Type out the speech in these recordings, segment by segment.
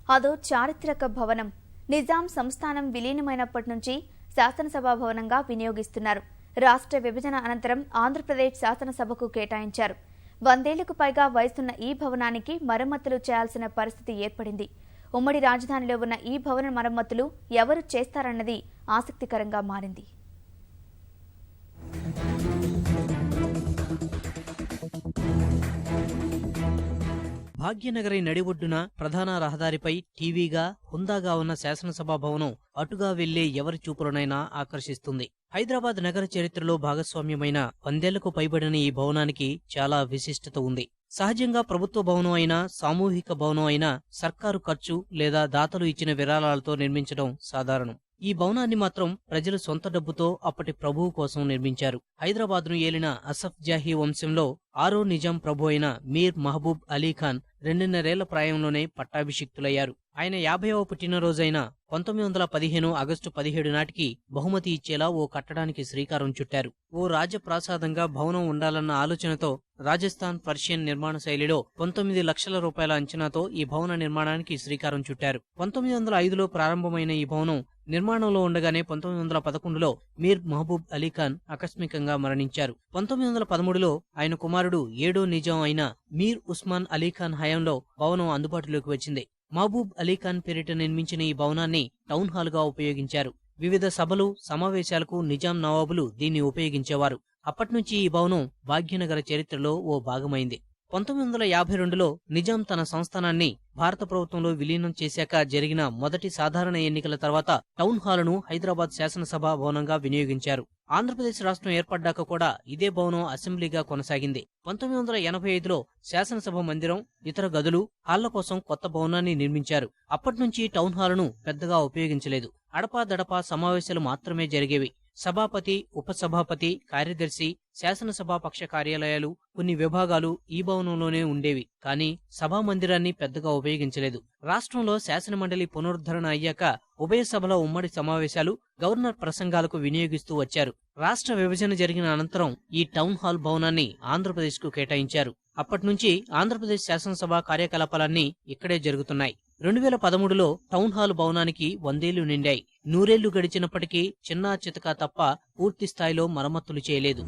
అదో చారిత్రక భవనం. నిజాం సంస్థానం విలీనమైనప్పటి నుంచి శాసనసభ భవనంగా వినియోగిస్తున్నారు. రాష్ట్ర విభజన అనంతరం ఆంధ్రప్రదేశ్ శాసనసభకు కేటాయించారు. 100 ఏళ్లకు పైగా వయసున్న ఈ భవనానికి మరమ్మతులు చేయాల్సిన పరిస్థితి ఏర్పడింది. ఉమ్మడి రాజధానిలో ఉన్న ఈ భవన మరమ్మతులు ఎవరు చేస్తారన్నది ఆసక్తికరంగా మారింది. భాగ్యనగరి నడిఒడ్డున ప్రధాన రహదారిపై టీవీగా హుందాగా ఉన్న శాసనసభ భవనం అటుగా వెళ్లే ఎవరి చూపులనైనా ఆకర్షిస్తుంది. హైదరాబాద్ నగర చరిత్రలో భాగస్వామ్యమైన 100 ఏళ్లకు పైబడిన ఈ భవనానికి చాలా విశిష్టత ఉంది. సహజంగా ప్రభుత్వ భవనం అయినా, సామూహిక భవనం అయినా సర్కారు ఖర్చు లేదా దాతలు ఇచ్చిన విరాళాలతో నిర్మించడం సాధారణం. ఈ భవనాన్ని మాత్రం ప్రజలు సొంత డబ్బుతో అప్పటి ప్రభువు కోసం నిర్మించారు. హైదరాబాద్ను ఏలిన అసఫ్ జాహీ వంశంలో 6వ నిజాం ప్రభు అయిన మీర్ మహబూబ్ అలీఖాన్ 2.5 ఏళ్ల ప్రాయంలోనే పట్టాభిషిక్తులయ్యారు. ఆయన 50వ పుట్టినరోజైన 1915 ఆగస్టు 17 నాటికి బహుమతి ఇచ్చేలా ఓ కట్టడానికి శ్రీకారం చుట్టారు. ఓ రాజప్రాసాదంగా భవనం ఉండాలన్న ఆలోచనతో రాజస్థాన్ పర్షియన్ నిర్మాణ శైలిలో 19 లక్షల రూపాయల అంచనాతో ఈ భవన నిర్మాణానికి శ్రీకారం చుట్టారు. 1905లో ప్రారంభమైన ఈ భవనం నిర్మాణంలో ఉండగానే 1911లో మీర్ మహబూబ్ అలీఖాన్ ఆకస్మికంగా మరణించారు. 1913లో ఆయన కుమారుడు 7వ నిజాం అయిన మీర్ ఉస్మాన్ అలీఖాన్ హయాంలో భవనం అందుబాటులోకి వచ్చింది. మహబూబ్ అలీఖాన్ పేరిట నిర్మించిన ఈ భవనాన్ని టౌన్ హాల్ గా ఉపయోగించారు. వివిధ సభలు, సమావేశాలకు నిజాం నవాబులు దీన్ని ఉపయోగించేవారు. అప్పట్నుంచి ఈ భవనం భాగ్యనగర చరిత్రలో ఓ భాగమైంది. 1952లో నిజాం తన సంస్థానాన్ని భారత ప్రభుత్వంలో విలీనం చేశాక జరిగిన మొదటి సాధారణ ఎన్నికల తర్వాత టౌన్ హాలును హైదరాబాద్ శాసనసభ భవనంగా వినియోగించారు. ఆంధ్రప్రదేశ్ రాష్ట్రం ఏర్పడ్డాక కూడా ఇదే భవనం అసెంబ్లీగా కొనసాగింది. 1985లో శాసనసభ మందిరం, ఇతర గదులు, హాళ్ల కోసం కొత్త భవనాన్ని నిర్మించారు. అప్పట్నుంచి టౌన్ హాలును పెద్దగా ఉపయోగించలేదు. అడపాదడపా సమావేశాలు మాత్రమే జరిగేవి. సభాపతి, ఉపసభాపతి, కార్యదర్శి, శాసనసభా పక్ష కార్యాలయాలు, కొన్ని విభాగాలు ఈ భవనంలోనే ఉండేవి. కానీ సభా మందిరాన్ని పెద్దగా ఉపయోగించలేదు. రాష్ట్రంలో శాసనమండలి పునరుద్ధరణ అయ్యాక ఉభయ సభల ఉమ్మడి సమావేశాలు, గవర్నర్ ప్రసంగాలకు వినియోగిస్తూ వచ్చారు. రాష్ట్ర విభజన జరిగిన అనంతరం ఈ టౌన్ హాల్ భవనాన్ని ఆంధ్రప్రదేశ్కు కేటాయించారు. అప్పట్నుంచి ఆంధ్రప్రదేశ్ శాసనసభ కార్యకలాపాలన్నీ ఇక్కడే జరుగుతున్నాయి. 2013లో టౌన్ హాల్ భవనానికి 100 ఏళ్లు నిండాయి. 100 ఏళ్లు గడిచినప్పటికీ చిన్నా చితకా తప్ప పూర్తి స్థాయిలో మరమ్మతులు చేయలేదు.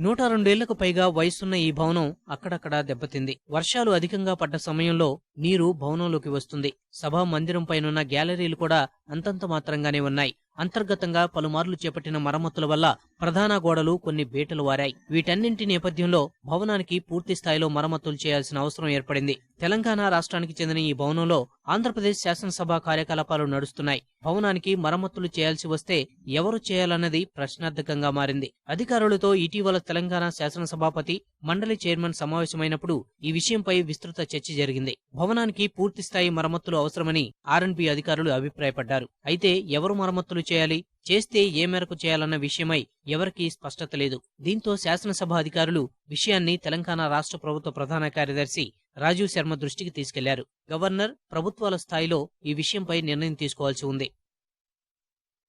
102 ఏళ్లకు పైగా వయసున్న ఈ భవనం అక్కడక్కడా దెబ్బతింది. వర్షాలు అధికంగా పడ్డ సమయంలో నీరు భవనంలోకి వస్తుంది. సభా మందిరం పైనున్న గ్యాలరీలు కూడా అంతంత మాత్రంగానే ఉన్నాయి. అంతర్గతంగా పలుమార్లు చేపట్టిన మరమ్మతుల వల్ల ప్రధాన గోడలు కొన్ని బీటలు వారాయి. వీటన్నింటి నేపథ్యంలో భవనానికి పూర్తి స్థాయిలో మరమ్మతులు చేయాల్సిన అవసరం ఏర్పడింది. తెలంగాణ రాష్ట్రానికి చెందిన ఈ భవనంలో ఆంధ్రప్రదేశ్ శాసనసభ కార్యకలాపాలు నడుస్తున్నాయి. భవనానికి మరమ్మతులు చేయాల్సి వస్తే ఎవరు చేయాలన్నది ప్రశ్నార్థకంగా మారింది. అధికారులతో ఇటీవల తెలంగాణ శాసనసభాపతి, మండలి చైర్మన్ సమావేశమైనప్పుడు ఈ విషయంపై విస్తృత చర్చ జరిగింది. భవనానికి పూర్తిస్థాయి మరమ్మతులు అవసరమని ఆర్ఎండ్బి అధికారులు అభిప్రాయపడ్డారు. అయితే ఎవరు మరమ్మతులు చేయాలి, చేస్తే ఏ మేరకు చేయాలన్న విషయమై ఎవరికీ స్పష్టత లేదు. దీంతో శాసనసభ అధికారులు విషయాన్ని తెలంగాణ రాష్ట్ర ప్రభుత్వ ప్రధాన కార్యదర్శి రాజీవ్ శర్మ దృష్టికి తీసుకెళ్లారు. గవర్నర్, ప్రభుత్వాల స్థాయిలో ఈ విషయంపై నిర్ణయం తీసుకోవాల్సి ఉంది.